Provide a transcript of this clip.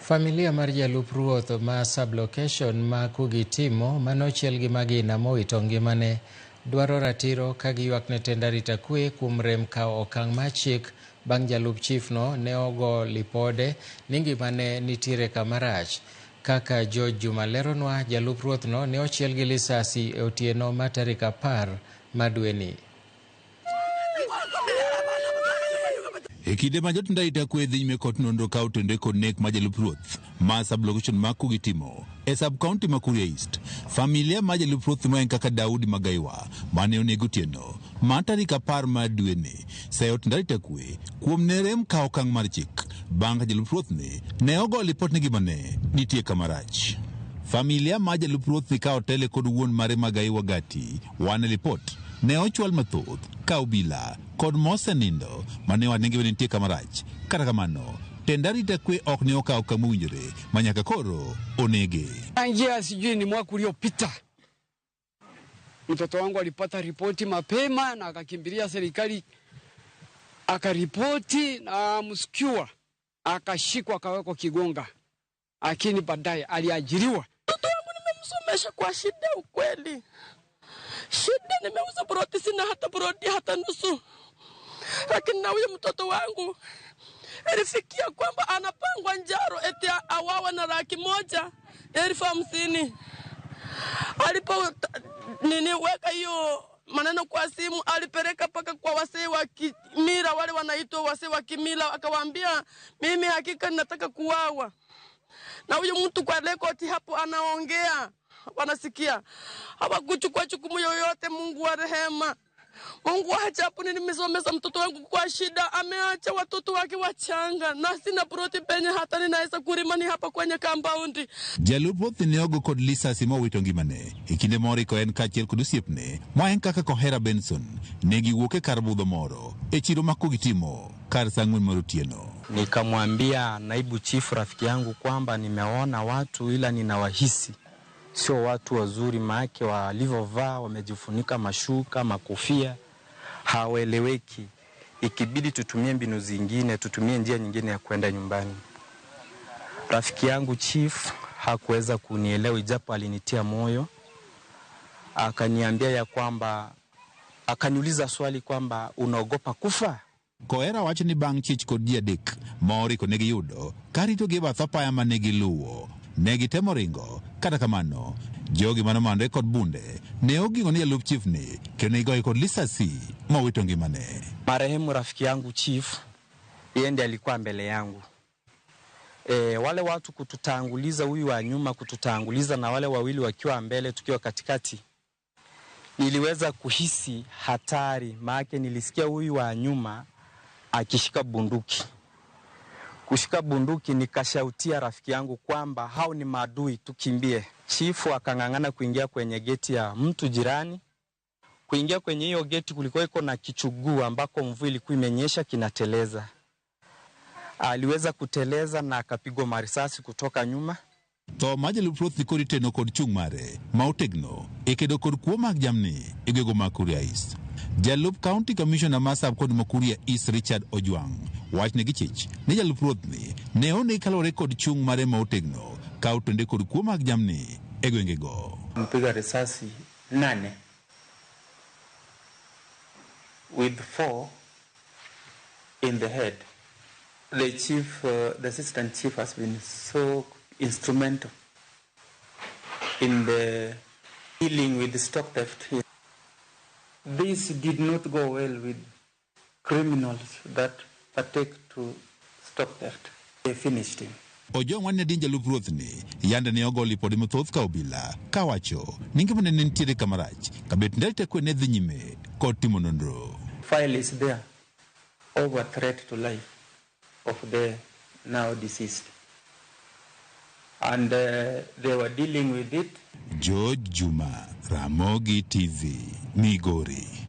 Familia mar jalup ruoth ma sublocation ma Kugitimo manochiel gi magina mowito ngimane dwaro ratiro ka giywak ne tend arita kwe kuom rem kao okang' mar chik bang' jalup chief no ne ogo lipode ni ngimane nitiere kama rach. Kaka George Juma leronwa, jalup ruoth no ne ochiel gi lisasi e otieno ma tarik 10 madweni. E kinde ma jotend arita kwe dhi nyime kot nonro kao tende kod nek ma jalup ruoth ma sublocation ma Kugitimo e sub-county ma Kuria East, familia ma jalup ruoth ma en kaka Daudi Magaiwa mane onego otieno ma tarik 10 mar dweni sayo jotend arita kwe kuom ne rem kao okang' mar chik bang' ka jalup ruoth ne ogo lipot ni ngimane nitie kama rach. Familia ma jalup ruoth ni kao tele kod wuon mare Magaiwa Gati wane lipot ne ochwal mathoth ka obila kod Mose nindo mane wane ngimane nitie kama rach. Kata kamano tend arita kwe ok ne okao kama owinjore manyaka koro onege. Anjia sijui ni mwaka uliopita mtoto wangu alipata ripoti mapema na akakimbilia serikali akaripoti na mskiwa akashikwa akawekwa Kigonga, lakini baadaye aliajiriwa. Mtoto wangu nimemsomesha kwa shida ukweli. Shida nimeuza broti, sina hata broti hata nusu. Lakini na huyo mtoto wangu ilifikia kwamba anapangwa njaro eti awawa na 150,000. Alipo weka hiyo maneno kwa simu, alipeleka paka kwa wasee wa kimila, wale wanaitwa wasee wa kimila, akawaambia mimi hakika nataka kuwawa. Na huyo mtu kwa rekodi hapo anaongea, wanasikia. Hawakuchukua jukumu yoyote. Mungu wa rehema, Mungu wa ajabu, nimesomesha mtoto wangu kwa shida, ameacha watoto wake wachanga na sina proti penye hata ninaweza kurimani hapa kwenye compound. Jalup ruoth ne ogo kod lisasi mowito ngimane e kinde moro ko en kachiel kod osiepne ma en kaka Kohera Benson ne giwuok e kar budho moro e chiro ma Kugitimo kar saa 4 mar otieno. Nikamwambia naibu chief rafiki yangu kwamba nimeona watu ila ninawahisi sio watu wazuri, maake walivyovaa wamejifunika mashuka, makofia, hawaeleweki. Ikibidi tutumie mbinu zingine, tutumie njia nyingine ya kwenda nyumbani. Rafiki yangu chief hakuweza kunielewa, ijapo alinitia moyo. Akaniambia ya kwamba, akaniuliza swali kwamba unaogopa kufa? Kohera wacho ni bang' chich kod ji adek maoriko ne giyudo karito gi bath apaya ma ne giluwo. Ne gitemo ringo, kata kamano jogi manomandre kod bunde ne oging'o ni jalup chief ni kendo ne igoye kod lisasi mowito ngimane. Marehemu rafiki yangu chief yeye ndiye alikuwa mbele yangu. Wale watu kututanguliza, huyu wa nyuma kututanguliza na wale wawili wakiwa mbele tukiwa katikati, niliweza kuhisi hatari, maana nilisikia huyu wa nyuma akishika bunduki. Kushika bunduki nikashautia rafiki yangu kwamba hao ni maadui, tukimbie. Chifu akang'ang'ana kuingia kwenye geti ya mtu jirani. Kuingia kwenye hiyo geti kulikuwa iko na kichuguu ambako mvua ilikuwa imenyesha kinateleza. Aliweza kuteleza na akapigwa marisasi kutoka nyuma. To ma jalup ruoth ni kod iteno kod chung' mare ma otegno e kedo kod kuo mag jamni e gwego ma Kuria East. Jalup County Commissioner ma sub-county ma Kuria East Richard Ojwang' wachne gi chich ni jalup ruoth ni ne onegi kalore kod chung' mare ma otegno kao tende kod kuo mag jamni e gwengego. Mpiga risasi 8 with 4 in the head. The chief, the assistant chief has been so instrumental in the dealing with the stock theft here. This did not go well with criminals that partake to stock theft. They finished him. Ojwang' wane din jalup ruoth ni yande ne ogo lipode mathoth ka obila kawacho ni ngimane ne nitiere kama rach kabet ndalite kwe ne dhi nyime kod timo nonro. File is there over threat to life of the now deceased, and they were dealing with it. George Juma, Ramogi TV, Migori.